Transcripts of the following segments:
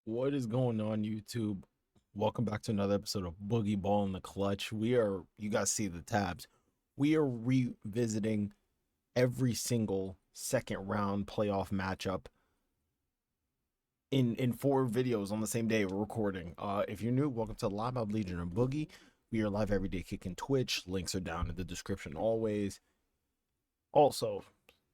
What is going on, YouTube? Welcome back to another episode of Boogie-Ball in the Clutch. You guys see the tabs. We are revisiting every single second round playoff matchup in four videos on the same day we're recording. If you're new, welcome to Live Mob Legion and Boogie. We are live every day kicking Twitch. Links are down in the description always. Also,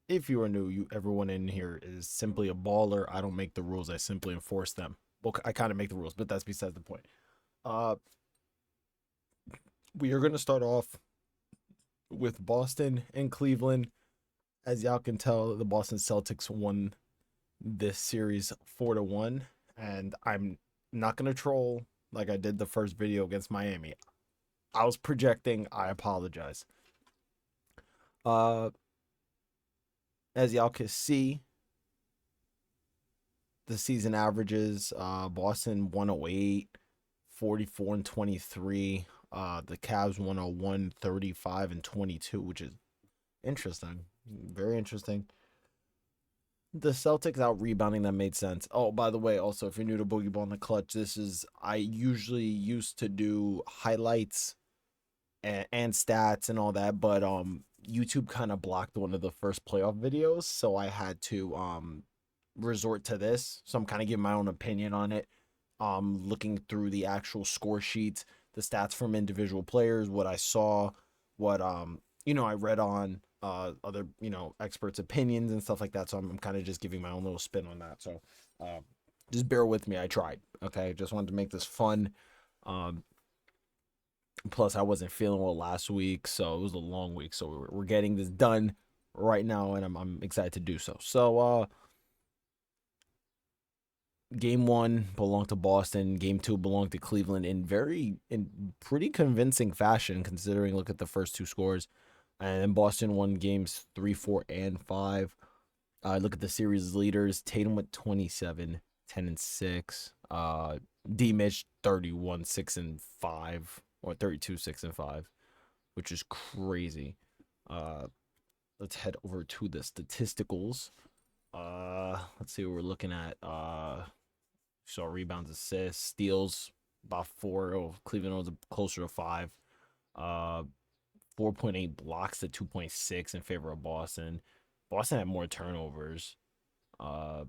if you are new, everyone in here is simply a baller. I don't make the rules, I simply enforce them. Well, I kind of make the rules, but that's besides the point. Uh, we are going to start off with Boston and Cleveland. As y'all can tell, the Boston Celtics won this series 4-1, and I'm not going to troll like I did the first video against Miami. I was projecting. I apologize. Uh, as y'all can see, the season averages, Boston 108, 44 and 23. The Cavs 101, 35 and 22, which is interesting. Very interesting. The Celtics out rebounding, that made sense. Oh, by the way, also, if you're new to Boogie-Ball in the Clutch, I usually used to do highlights and stats and all that, but YouTube kind of blocked one of the first playoff videos, so I had to resort to this. So I'm kind of giving my own opinion on it. Looking through the actual score sheets, the stats from individual players, what I saw, what I read on other experts' opinions and stuff like that. So I'm kind of just giving my own little spin on that. So uh, just bear with me. I tried. Okay, just wanted to make this fun. Um, Plus, I wasn't feeling well last week, so it was a long week. So we're getting this done right now, and I'm excited to do so. So game one belonged to Boston. Game two belonged to Cleveland in pretty convincing fashion, considering look at the first two scores. And then Boston won games 3, 4, and 5. Look at the series leaders. Tatum with 27, 10 and 6. D Mitch 31, 6 and 5. Or 32, 6 and 5, which is crazy. Uh let's head over to the statisticals. Let's see what we're looking at. So rebounds, assists, steals about 4. Oh, Cleveland was closer to 5. Uh, 4.8 blocks to 2.6 in favor of Boston. Boston had more turnovers. Uh,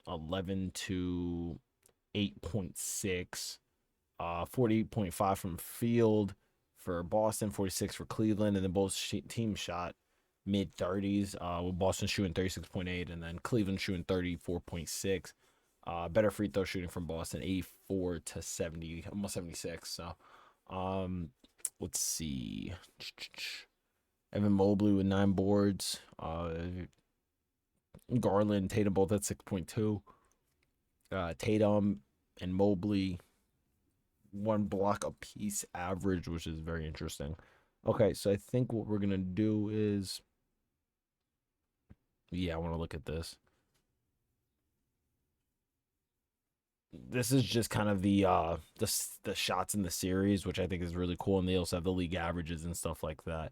11 to 8.6. 48.5 from field for Boston, 46 for Cleveland, and then both teams shot mid 30s. With Boston shooting 36.8, and then Cleveland shooting 34.6. Better free throw shooting from Boston, 84 to 70, almost 76. So, let's see. Evan Mobley with 9 boards. Garland, Tatum both at 6.2. Tatum and Mobley 1 block a piece average, which is very interesting. Okay, so I think what we're gonna do is, yeah, I want to look at this. This is just kind of the shots in the series, which I think is really cool, and they also have the league averages and stuff like that.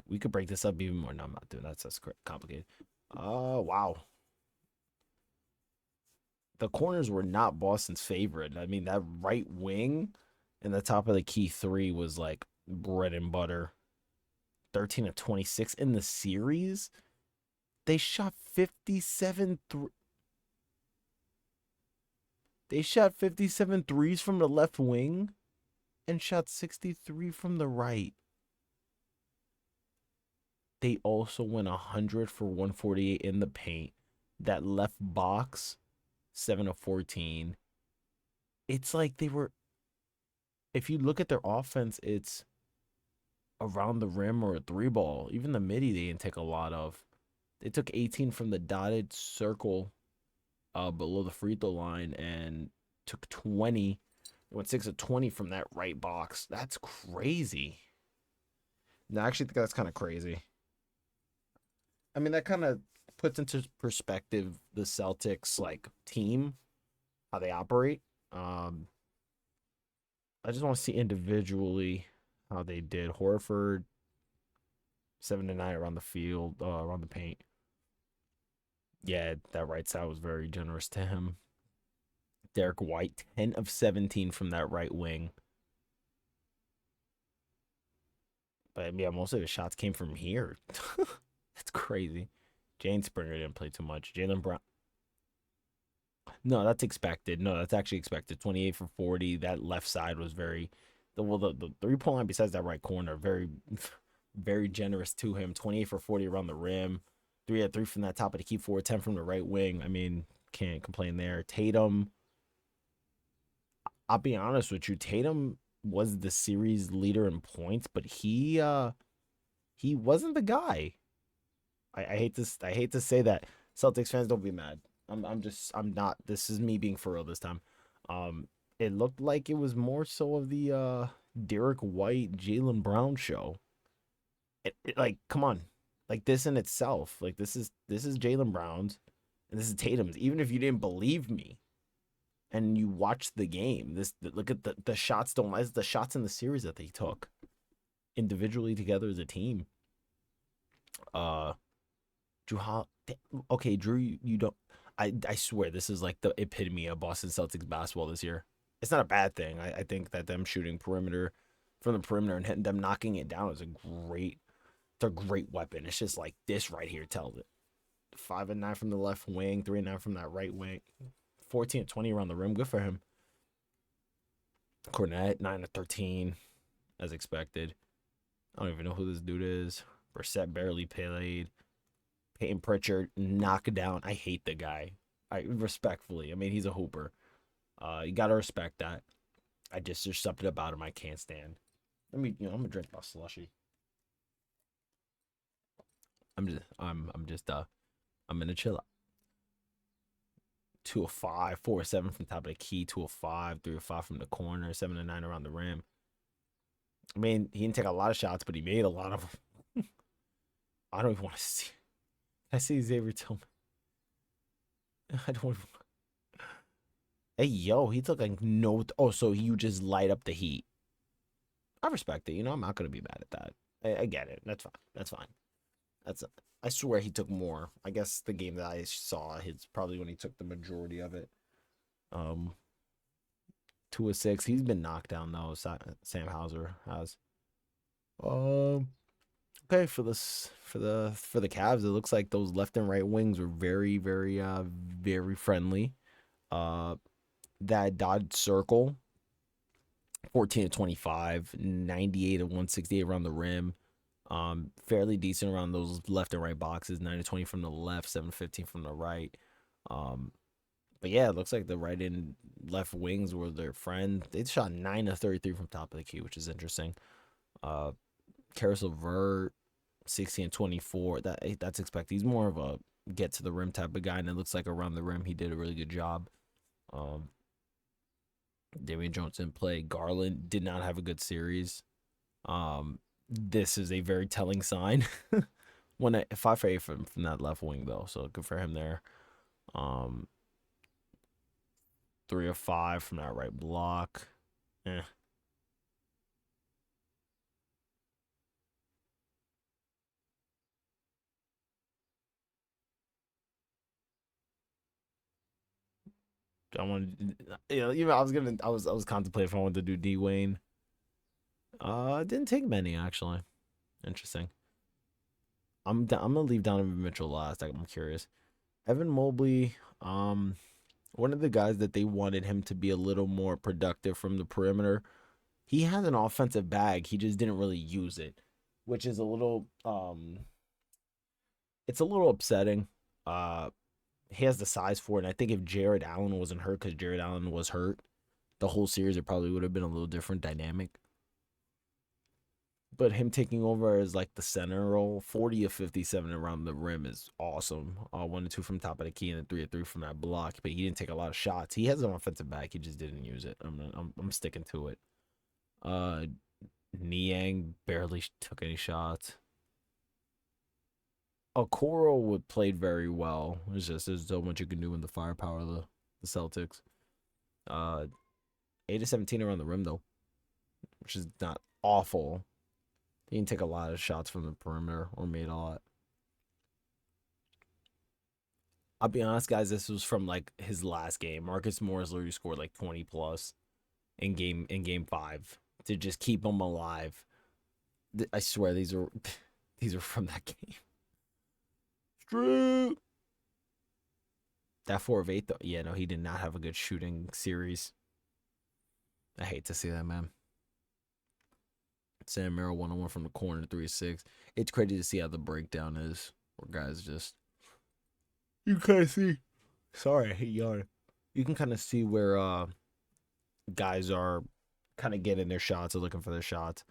We could break this up even more. No, I'm not doing that. That's complicated. Wow. The corners were not Boston's favorite. I mean, that right wing and the top of the key three was like bread and butter. 13 of 26 in the series. They shot 57 They shot 57 threes from the left wing and shot 63 from the right. They also went 100 for 148 in the paint. That left box, 7 of 14. It's like they were, if you look at their offense, it's around the rim or a three ball. Even the midi, they didn't take a lot of. They took 18 from the dotted circle below the free throw line and took 20. They went 6 of 20 from that right box. That's crazy. No, I actually think that's kind of crazy. I mean, that kind of puts into perspective the Celtics like team, how they operate. Um, I just want to see individually how they did. Horford 7 to 9 around the field, around the paint. Yeah, that right side was very generous to him. Derek White, 10 of 17 from that right wing. But yeah, most of his shots came from here. That's crazy. Jane Springer didn't play too much. Jalen Brown. No, that's expected. No, that's actually expected. 28 for 40. That left side was very. The 3-point line besides that right corner, very, very generous to him. 28 for 40 around the rim. 3 at 3 from that top of the key, 4 10 from the right wing. I mean, can't complain there. Tatum, I'll be honest with you. Tatum was the series leader in points, but he wasn't the guy. I hate to say that. Celtics fans, don't be mad. I'm not. This is me being for real this time. It looked like it was more so of the Derek White, Jalen Brown show. Like, come on, like this in itself, like this is Jalen Brown's, and this is Tatum's. Even if you didn't believe me, and you watched the game, look at the shots. Don't lie. The shots in the series that they took individually together as a team. Uh, Drew okay, Drew, you don't. I swear this is like the epitome of Boston Celtics basketball this year. It's not a bad thing. I think that them shooting perimeter from the perimeter and hitting them knocking it down is it's a great weapon. It's just like this right here tells it. 5 and 9 from the left wing, 3 and 9 from that right wing, 14 and 20 around the rim. Good for him. Cornette 9 and 13 as expected. I don't even know who this dude is. Brissett barely played. Peyton Pritchard knocked down. I hate the guy. I respectfully. I mean, he's a hooper. You gotta respect that. There's something about him I can't stand. I'm gonna drink my slushy. I'm gonna chill out. 2 of 5, 4 of 7 from top of the key, 2 of 5, 3 of 5 from the corner, 7 and 9 around the rim. I mean, he didn't take a lot of shots, but he made a lot of them. I don't even want to see. I see Xavier Tillman. I don't even. Hey, yo, he took like no. Oh, so you just light up the heat. I respect it. I'm not gonna be mad at that. I get it. That's fine. That's fine. That's. I swear he took more. I guess the game that I saw, his probably when he took the majority of it. Um, 2 of 6. He's been knocked down though. Sam Hauser has. Um. Okay, for the Cavs, it looks like those left and right wings were very, very, very friendly. Uh, that dot circle, 14 to 25, 98 to 168 around the rim. Fairly decent around those left and right boxes, 9 to 20 from the left, 7 to 15 from the right. Um, but yeah, it looks like the right and left wings were their friend. They shot 9 to 33 from top of the key, which is interesting. Uh, Karis LeVert, 16 and 24. That's expected. He's more of a get to the rim type of guy, and it looks like around the rim he did a really good job. Um, Damian Jones didn't play. Garland did not have a good series. This is a very telling sign. 5 for 8 from that left wing though, so good for him there. Um, 3 of 5 from that right block. Eh. I wanted, even I was contemplating if I wanted to do D Wayne. It didn't take many actually. Interesting. I'm gonna leave Donovan Mitchell last. I'm curious. Evan Mobley, one of the guys that they wanted him to be a little more productive from the perimeter. He has an offensive bag. He just didn't really use it, which is a little it's a little upsetting. Uh, he has the size for it. And I think if Jared Allen wasn't hurt, because Jared Allen was hurt, the whole series it probably would have been a little different dynamic. But him taking over as like the center role, 40 of 57 around the rim is awesome. 1 and 2 from top of the key and then 3 of 3 from that block. But he didn't take a lot of shots. He has an offensive back. He just didn't use it. I'm sticking to it. Uh, Niang barely took any shots. Okoro would played very well. There's so much you can do in the firepower of the Celtics. Uh, 8 of 17 around the rim though, which is not awful. He didn't take a lot of shots from the perimeter or made a lot. I'll be honest, guys. This was from like his last game. Marcus Morris literally scored like 20 plus in game five to just keep him alive. I swear these are these are from that game. True. That 4 of 8 though. Yeah, no, he did not have a good shooting series. I hate to see that, man. Sam Merrill 1-on-1 from the corner, 3-6. It's crazy to see how the breakdown is. Where guys just you kind of see. Sorry, I hate yawning. You can kind of see where guys are kind of getting their shots or looking for their shots.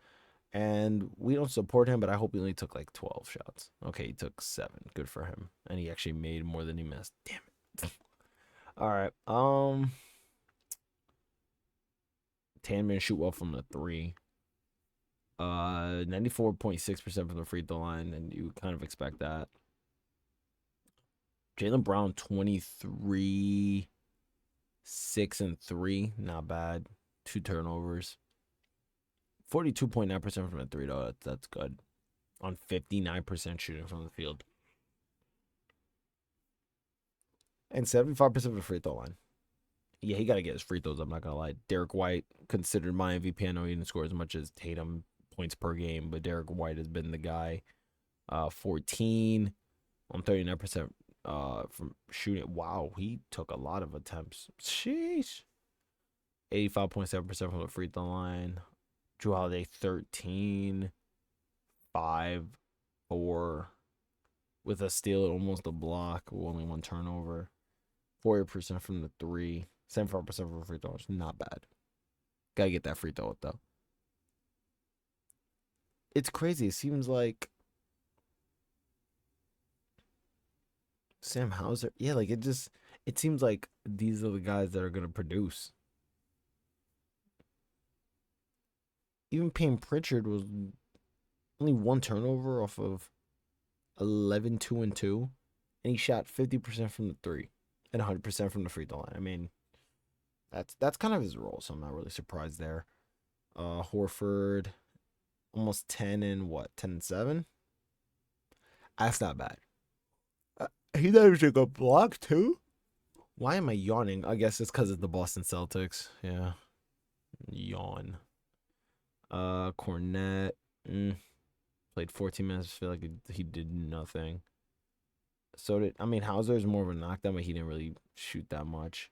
And we don't support him, but I hope he only took like 12 shots. Okay, he took 7. Good for him. And he actually made more than he missed. Damn it. All right. Tanman shoot well from the 3. 94.6% from the free throw line, and you kind of expect that. Jaylen Brown 23, 6 and 3, not bad. 2 turnovers. 42.9% from the 3 though. That's good. On 59% shooting from the field. And 75% of the free throw line. Yeah, he got to get his free throws. I'm not going to lie. Derek White, considered my MVP. I know he didn't score as much as Tatum points per game, but Derek White has been the guy. 14 on 39% from shooting. Wow, he took a lot of attempts. Sheesh. 85.7% from the free throw line. Jrue Holiday 13, 5, 4, with a steal, almost a block, only 1 turnover. 40% from the 3, 75% from the free throws. Not bad. Gotta get that free throw up though. It's crazy. It seems like Sam Hauser. Yeah, like it seems like these are the guys that are gonna produce. Even Payne Pritchard was only 1 turnover off of 11, 2 and 2, and he shot 50% from the 3 and 100% from the free throw line. I mean, that's kind of his role, so I'm not really surprised there. Horford, almost 10 and what? 10 and 7. That's not bad. He does a good block too. Why am I yawning? I guess it's because of the Boston Celtics. Yeah, yawn. Cornette played 14 minutes. I feel like he did nothing. So Hauser is more of a knockdown, but he didn't really shoot that much.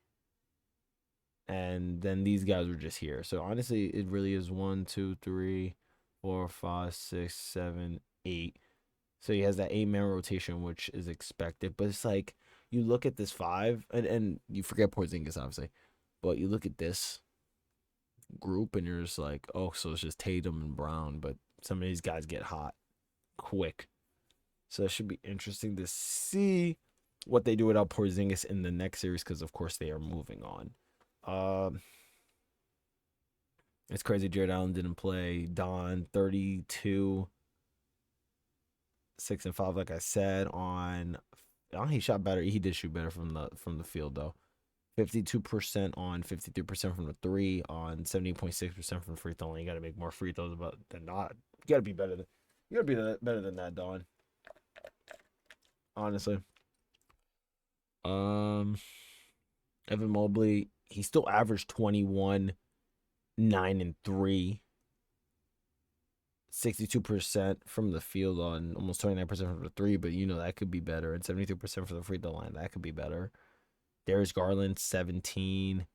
And then these guys were just here. So honestly, it really is 1, 2, 3, 4, 5, 6, 7, 8. So he has that 8-man rotation, which is expected. But it's like you look at this 5, and you forget Porzingis, obviously. But you look at this group, and you're just like, oh, so it's just Tatum and Brown. But some of these guys get hot quick. So it should be interesting to see what they do without Porzingis in the next series, because, of course, they are moving on. It's crazy Jared Allen didn't play. Don 32, 6 and 5, like I said. He shot better. He did shoot better from the field though. 52% on 53% from the 3 on 70.6% from the free throw line. You got to make more free throws than not. You got to be better better than that, Don. Honestly. Evan Mobley, he still averaged 21, 9 and 3. 62% from the field on almost 29% from the 3, but that could be better. And 72% from the free throw line. That could be better. Darius Garland, 17,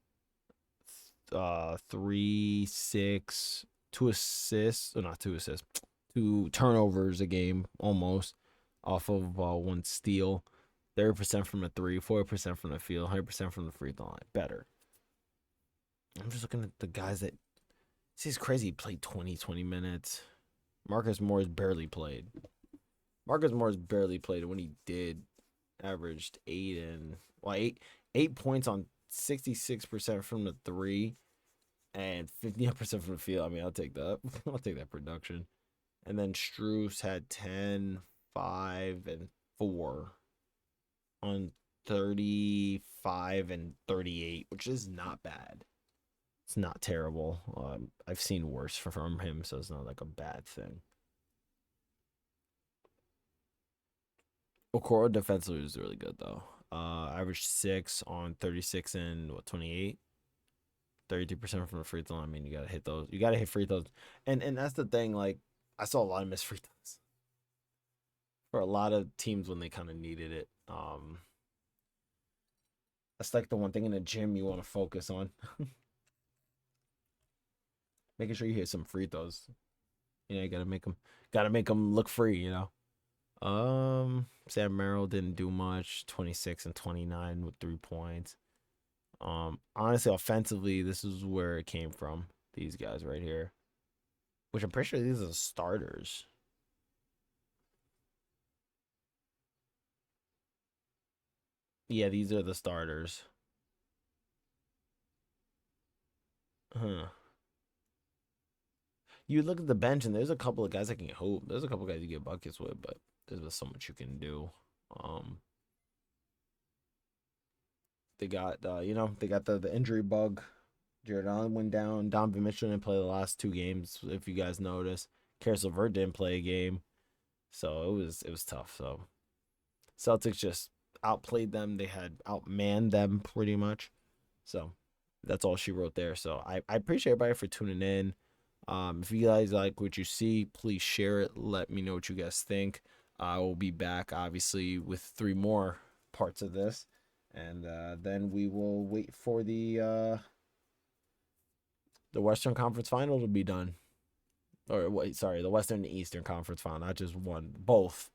3, 6, 2 assists. Not 2 assists. 2 turnovers a game, almost, off of 1 steal. 30% from the 3, 40% from the field, 100% from the free throw line. Better. I'm just looking at the guys that. See, it's crazy. He played 20 minutes. Marcus Morris barely played. When he did, averaged 8 points on 66% from the 3 and 59% from the field. I mean, I'll take that. I'll take that production. And then Strus had 10, 5, and 4 on 35 and 38, which is not bad. It's not terrible. I've seen worse from him, so it's not like a bad thing. Okoro defensively was really good, though. Averaged 6 on 36 and what 28. 32% from the free throw line. I mean, you gotta hit those. You gotta hit free throws, and that's the thing. Like I saw a lot of missed free throws for a lot of teams when they kind of needed it. That's like the one thing in the gym you want to focus on, making sure you hit some free throws. You gotta make them look free. Sam Merrill didn't do much. 26 and 29 with 3 points. Honestly, offensively, this is where it came from. These guys right here, which I'm pretty sure these are the starters. Yeah, these are the starters. Huh. You look at the bench, and there's a couple of guys that can hoop. There's a couple of guys you get buckets with, but there's just so much you can do. Um, they got they got the injury bug. Jared Allen went down. Donovan Mitchell didn't play the last 2 games. If you guys noticed, Karis LeVert didn't play a game, so it was tough. So Celtics just outplayed them. They had outmanned them pretty much. So that's all she wrote there. So I appreciate everybody for tuning in. If you guys like what you see, please share it. Let me know what you guys think. I will be back, obviously, with 3 more parts of this, and then we will wait for the Western Conference Final to be done. Or wait, sorry, the Western and Eastern Conference Final, not just one, both.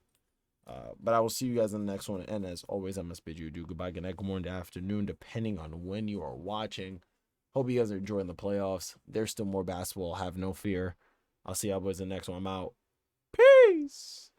But I will see you guys in the next one. And as always, I must bid you adieu. Goodbye, good night, good morning, good afternoon, depending on when you are watching. Hope you guys are enjoying the playoffs. There's still more basketball. Have no fear. I'll see y'all boys in the next one. I'm out. Peace.